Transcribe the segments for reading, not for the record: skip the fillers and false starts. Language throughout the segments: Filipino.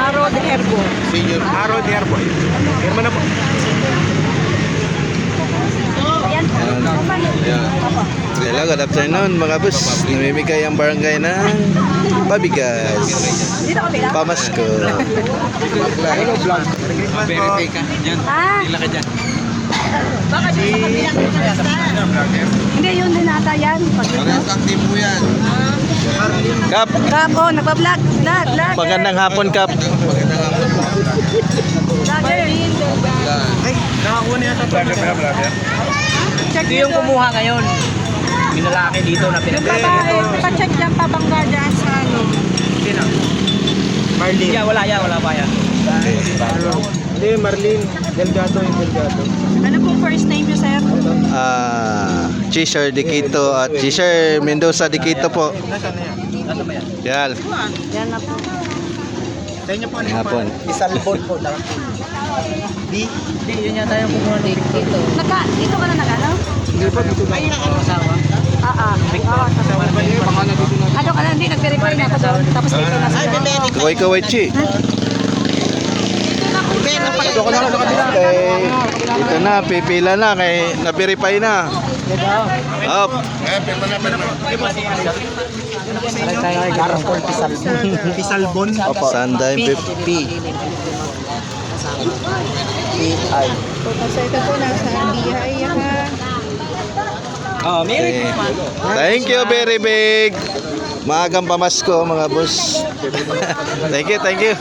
Aro de Herbo. Senior. Aro de Herbo. Herman na po. Yan. Hello, good afternoon mga boss. Namimigay ang barangay ng pabigas. Dito kami lang. Pamasko. Hello, vlog. Verify ka. Diyan. Ah, Hila ka dyan. baka dito sa kabilang hindi, yun din ata yan. Parehas active po yan. Kap, Kap, oh, nagpa-vlog. Vlog. magandang hapon Kap. Vlogger. Ay, nakakuha niya ito. Vlogger. Check Ito yung kumuha ngayon. Yung lalaki dito na Yung pinag- babae, pa-check yan, pabangga dyan sa ano. Sino? Marlene. Wala pa yan. Hindi, Marlene. Delgado yung Delgado. Ano pong first name niyo, sir? Chisar Dikito at Chisar Mendoza Dikito po. Nasaan na yan? Ano ba yan? Yan, Yan na po. Sa inyo po, ano hapon. Isalbon po. Hindi, yun yata yung kumuha dito. Dito ka na nag-ano? Hindi po, dito na. Asawa. Asawa ba niyo? Baka na dito na. Ano ka na, hindi, nag-verify na ako doon. Tapos dito na sila. Kaway-kaway Chi. Dito ka na, nakatira. Ito na, pipila na kay na-verify na. Up. Pisalbon. Sanday P. So ito po, nasa BI ha. Oh, Okay. Thank you very big. Maagang pamasko mga boss. Thank you, thank you.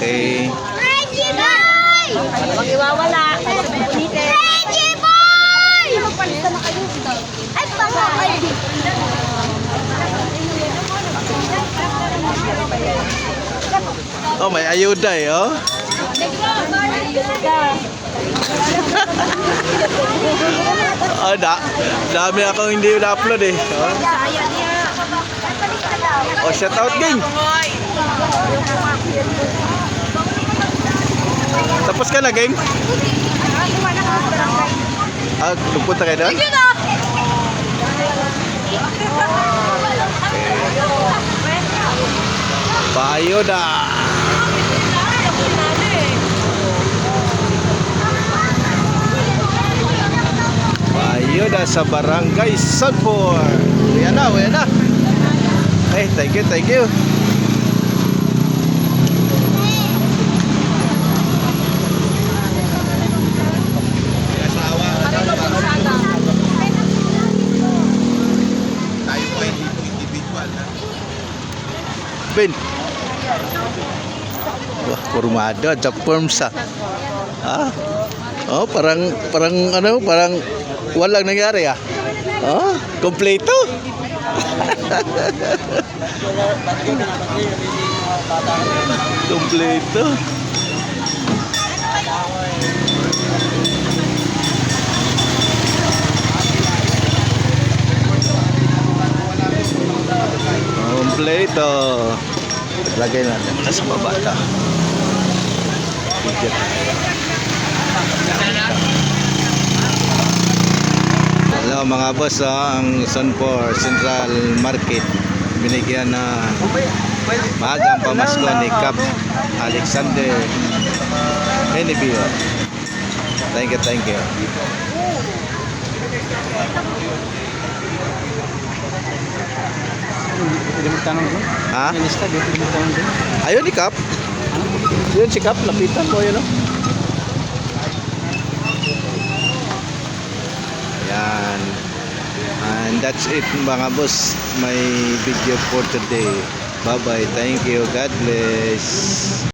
Okay. Reggie Boy! Huwag iwawala. Reggie Boy! Magpalita na kayo. Ay, tama kayo. Oh, may ayuda eh, oh. Oh, dami akong hindi na-upload eh. Oh, shout out gang. Tapos ka na, gang? Ah, pupunta kayo doon? Bayuda. Bayuda sa Barangay Sanfor. Uyan na, uyan na. Eh, thank you, thank you. Tayo po hindi po individual. Ben. Wah, formado at sa forms ah. Ah. Oh, parang parang walang nangyari ah. Oh, kompleto. Kompleto. Kompleto. Lagay natin muna sa baba ito. Hello mga boss, ang Sanfor Central Market binigyan na maagang pamasko ni Cap Alexander Henibio. Thank you, thank you. Pwede magtanong doon? Ha? Minista, pwede magtanong doon? Ayun ni Cap. Yun si Cap, lapitan mo yun, no? Yan. And that's it mga boss. My video for today. Bye bye. Thank you. God bless.